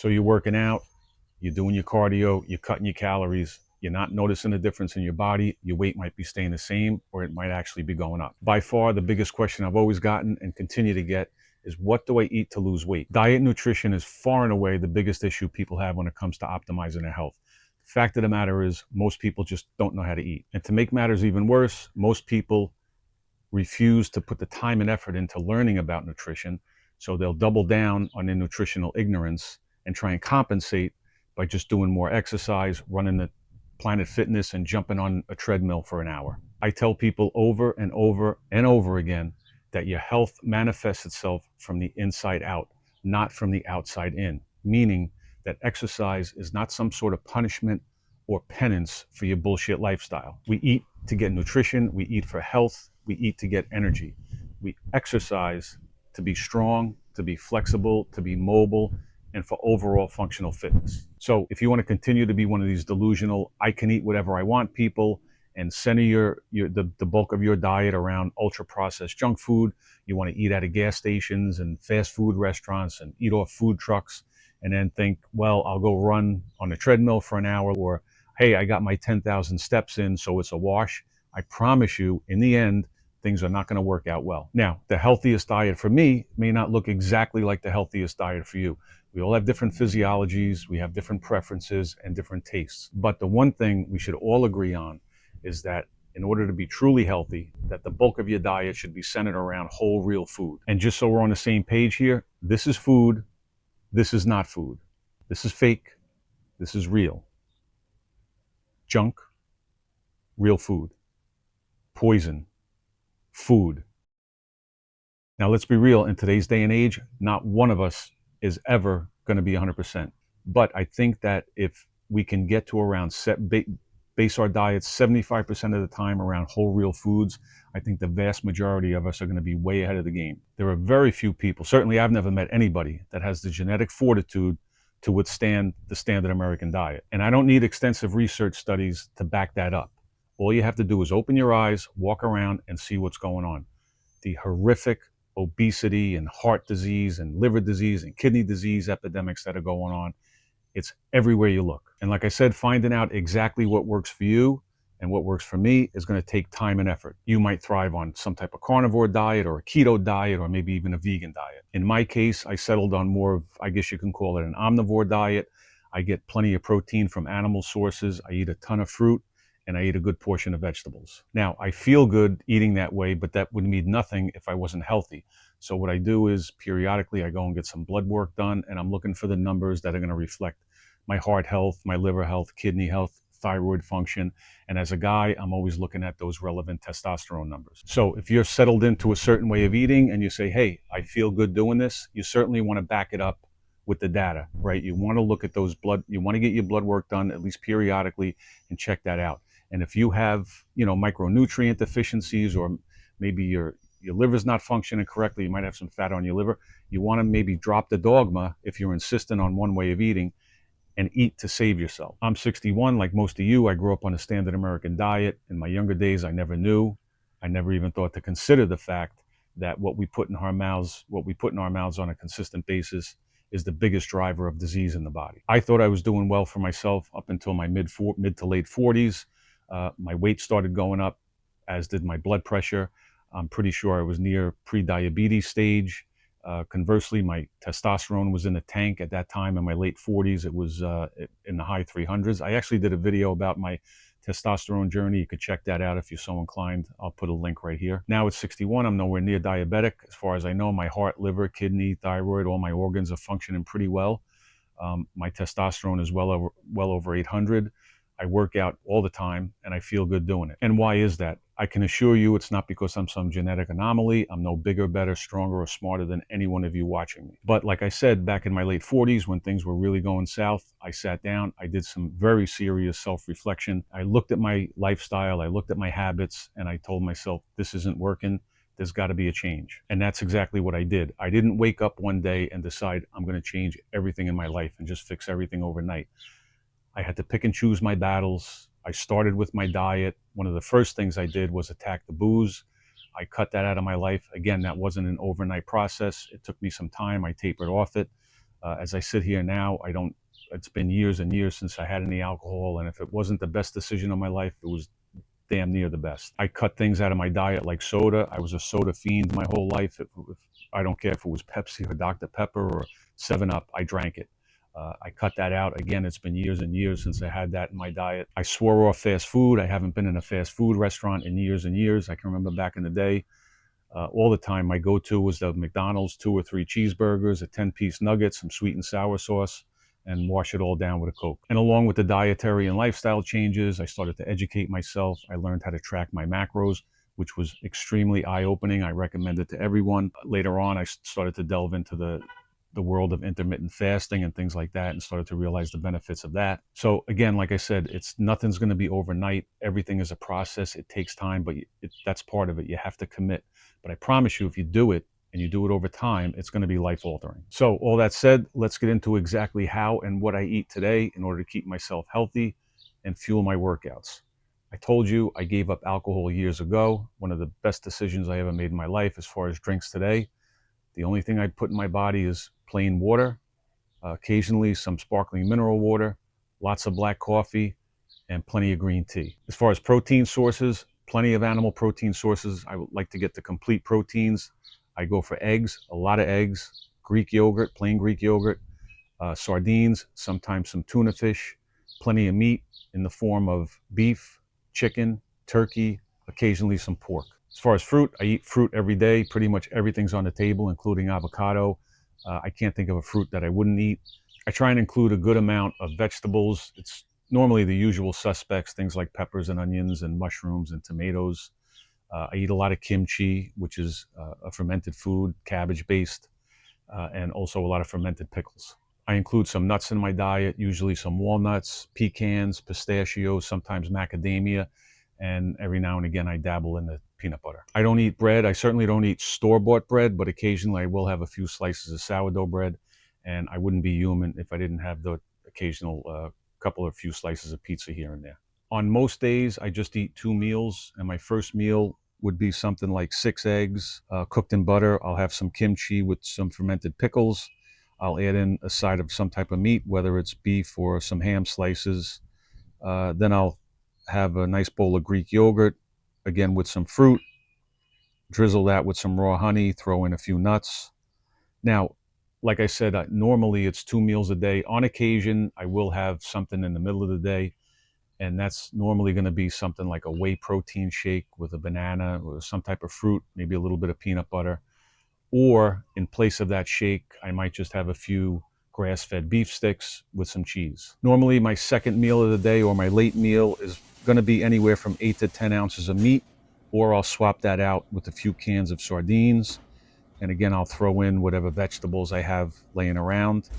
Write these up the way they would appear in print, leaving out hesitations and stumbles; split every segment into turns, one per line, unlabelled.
So you're working out, you're doing your cardio, you're cutting your calories, you're not noticing a difference in your body. Your weight might be staying the same, or it might actually be going up. By far, the biggest question I've always gotten and continue to get is, what do I eat to lose weight? Diet and nutrition is far and away the biggest issue people have when it comes to optimizing their health. The fact of the matter is, most people just don't know how to eat. And to make matters even worse, most people refuse to put the time and effort into learning about nutrition. So they'll double down on their nutritional ignorance and try and compensate by just doing more exercise, running the Planet Fitness and jumping on a treadmill for an hour. I tell people over and over and over again that your health manifests itself from the inside out, not from the outside in, meaning that exercise is not some sort of punishment or penance for your bullshit lifestyle. We eat to get nutrition, we eat for health, we eat to get energy. We exercise to be strong, to be flexible, to be mobile, and for overall functional fitness. So if you want to continue to be one of these delusional, I can eat whatever I want people, and center the bulk of your diet around ultra processed junk food, you want to eat out of gas stations and fast food restaurants and eat off food trucks, and then think, well, I'll go run on a treadmill for an hour, or hey, I got my 10,000 steps in, so it's a wash. I promise you, in the end, things are not going to work out well. Now, the healthiest diet for me may not look exactly like the healthiest diet for you. We all have different physiologies, we have different preferences and different tastes. But the one thing we should all agree on is that in order to be truly healthy, that the bulk of your diet should be centered around whole, real food. And just so we're on the same page here, this is food, this is not food. This is fake, this is real. Junk, real food. Poison, food. Now, let's be real. In today's day and age, not one of us is ever going to be 100%. But I think that if we can get to around base our diets 75% of the time around whole, real foods, I think the vast majority of us are going to be way ahead of the game. There are very few people, certainly I've never met anybody that has the genetic fortitude to withstand the standard American diet. And I don't need extensive research studies to back that up. All you have to do is open your eyes, walk around, and see what's going on. The horrific obesity and heart disease and liver disease and kidney disease epidemics that are going on, it's everywhere you look. And like I said, finding out exactly what works for you and what works for me is going to take time and effort. You might thrive on some type of carnivore diet or a keto diet or maybe even a vegan diet. In my case, I settled on more of, I guess you can call it an omnivore diet. I get plenty of protein from animal sources. I eat a ton of fruit, and I eat a good portion of vegetables. Now, I feel good eating that way, but that would mean nothing if I wasn't healthy. So what I do is periodically I go and get some blood work done, and I'm looking for the numbers that are going to reflect my heart health, my liver health, kidney health, thyroid function. And as a guy, I'm always looking at those relevant testosterone numbers. So if you're settled into a certain way of eating and you say, hey, I feel good doing this, you certainly want to back it up with the data, right? You want to look at those you want to get your blood work done at least periodically and check that out. And if you have, micronutrient deficiencies, or maybe your liver's not functioning correctly, you might have some fat on your liver, you want to maybe drop the dogma if you're insistent on one way of eating and eat to save yourself. I'm 61, like most of you. I grew up on a standard American diet. In my younger days, I never knew. I never even thought to consider the fact that what we put in our mouths on a consistent basis is the biggest driver of disease in the body. I thought I was doing well for myself up until my mid to late 40s. My weight started going up, as did my blood pressure. I'm pretty sure I was near pre-diabetes stage. Conversely, my testosterone was in the tank at that time. In my late 40s, it was in the high 300s. I actually did a video about my testosterone journey. You could check that out if you're so inclined. I'll put a link right here. Now at 61, I'm nowhere near diabetic. As far as I know, my heart, liver, kidney, thyroid, all my organs are functioning pretty well. My testosterone is well over 800. I work out all the time and I feel good doing it. And why is that? I can assure you it's not because I'm some genetic anomaly. I'm no bigger, better, stronger, or smarter than any one of you watching me. But like I said, back in my late 40s, when things were really going south, I sat down, I did some very serious self-reflection. I looked at my lifestyle, I looked at my habits, and I told myself, this isn't working. There's got to be a change. And that's exactly what I did. I didn't wake up one day and decide I'm going to change everything in my life and just fix everything overnight. I had to pick and choose my battles. I started with my diet. One of the first things I did was attack the booze. I cut that out of my life. Again, that wasn't an overnight process. It took me some time. I tapered off it. As I sit here now, I don't. It's been years and years since I had any alcohol, and if it wasn't the best decision of my life, it was damn near the best. I cut things out of my diet like soda. I was a soda fiend my whole life. If I don't care if it was Pepsi or Dr. Pepper or 7 Up, I drank it. I cut that out. Again, it's been years and years since I had that in my diet. I swore off fast food. I haven't been in a fast food restaurant in years and years. I can remember back in the day, all the time, my go-to was the McDonald's 2 or 3 cheeseburgers, a 10-piece nugget, some sweet and sour sauce, and wash it all down with a Coke. And along with the dietary and lifestyle changes, I started to educate myself. I learned how to track my macros, which was extremely eye-opening. I recommend it to everyone. Later on, I started to delve into the world of intermittent fasting and things like that, and started to realize the benefits of that. So again, like I said, nothing's going to be overnight. Everything is a process. It takes time, but that's part of it. You have to commit. But I promise you, if you do it and you do it over time, it's going to be life altering. So all that said, let's get into exactly how and what I eat today in order to keep myself healthy and fuel my workouts. I told you I gave up alcohol years ago. One of the best decisions I ever made in my life as far as drinks today. The only thing I put in my body is plain water, occasionally some sparkling mineral water, lots of black coffee, and plenty of green tea. As far as protein sources, plenty of animal protein sources. I would like to get the complete proteins. I go for eggs, a lot of eggs, Greek yogurt, plain Greek yogurt, sardines, sometimes some tuna fish, plenty of meat in the form of beef, chicken, turkey, occasionally some pork. As far as fruit, I eat fruit every day. Pretty much everything's on the table, including avocado. I can't think of a fruit that I wouldn't eat. I try and include a good amount of vegetables. It's normally the usual suspects, things like peppers and onions and mushrooms and tomatoes. I eat a lot of kimchi, which is a fermented food, cabbage based, and also a lot of fermented pickles. I include some nuts in my diet, usually some walnuts, pecans, pistachios, sometimes macadamia, and every now and again I dabble in the peanut butter. I don't eat bread. I certainly don't eat store-bought bread, but occasionally I will have a few slices of sourdough bread, and I wouldn't be human if I didn't have the occasional couple or few slices of pizza here and there. On most days, I just eat 2 meals, and my first meal would be something like 6 eggs cooked in butter. I'll have some kimchi with some fermented pickles. I'll add in a side of some type of meat, whether it's beef or some ham slices. Then I'll have a nice bowl of Greek yogurt, again with some fruit. Drizzle that with some raw honey, throw in a few nuts. Now, like I said, normally it's 2 meals a day. On occasion, I will have something in the middle of the day, and that's normally going to be something like a whey protein shake with a banana or some type of fruit, maybe a little bit of peanut butter. Or in place of that shake, I might just have a few grass-fed beef sticks with some cheese. Normally, my second meal of the day or my late meal is going to be anywhere from 8 to 10 ounces of meat, or I'll swap that out with a few cans of sardines. And again, I'll throw in whatever vegetables I have laying around,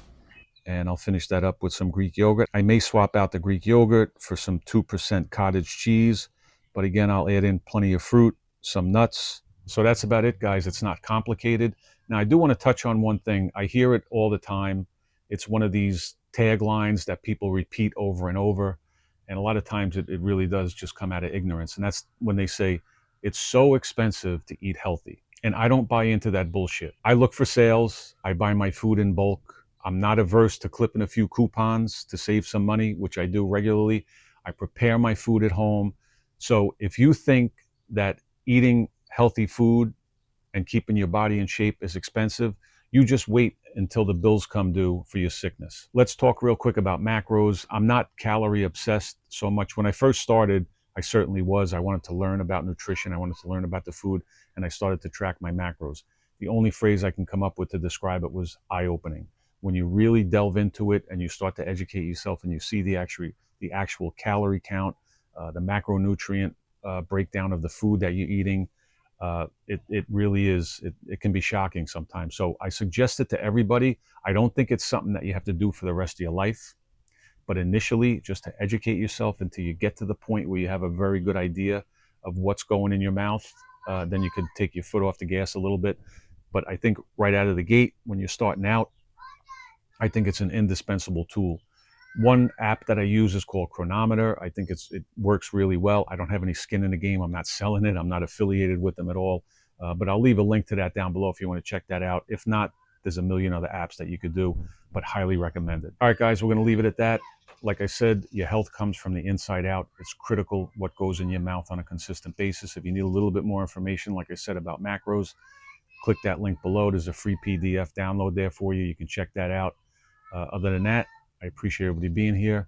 and I'll finish that up with some Greek yogurt. I may swap out the Greek yogurt for some 2% cottage cheese, but again, I'll add in plenty of fruit, some nuts. So that's about it, guys. It's not complicated. Now, I do want to touch on one thing. I hear it all the time. It's one of these taglines that people repeat over and over. And a lot of times it really does just come out of ignorance. And that's when they say, it's so expensive to eat healthy. And I don't buy into that bullshit. I look for sales. I buy my food in bulk. I'm not averse to clipping a few coupons to save some money, which I do regularly. I prepare my food at home. So if you think that eating healthy food and keeping your body in shape is expensive, you just wait until the bills come due for your sickness. Let's talk real quick about macros. I'm not calorie obsessed so much. When I first started, I certainly was. I wanted to learn about nutrition. I wanted to learn about the food, and I started to track my macros. The only phrase I can come up with to describe it was eye-opening. When you really delve into it and you start to educate yourself and you see the actual calorie count, the macronutrient breakdown of the food that you're eating, it really is, it can be shocking sometimes. So I suggest it to everybody. I don't think it's something that you have to do for the rest of your life, but initially just to educate yourself until you get to the point where you have a very good idea of what's going in your mouth. Then you could take your foot off the gas a little bit. But I think right out of the gate, when you're starting out, I think it's an indispensable tool. One app that I use is called Chronometer. I think it works really well. I don't have any skin in the game. I'm not selling it. I'm not affiliated with them at all. But I'll leave a link to that down below if you want to check that out. If not, there's a million other apps that you could do. but highly recommended. All right, guys, we're going to leave it at that. Like I said, your health comes from the inside out. It's critical what goes in your mouth on a consistent basis. If you need a little bit more information, like I said, about macros, click that link below. There's a free PDF download there for you. You can check that out. Other than that, I appreciate everybody being here.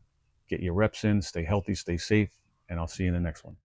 Get your reps in, stay healthy, stay safe, and I'll see you in the next one.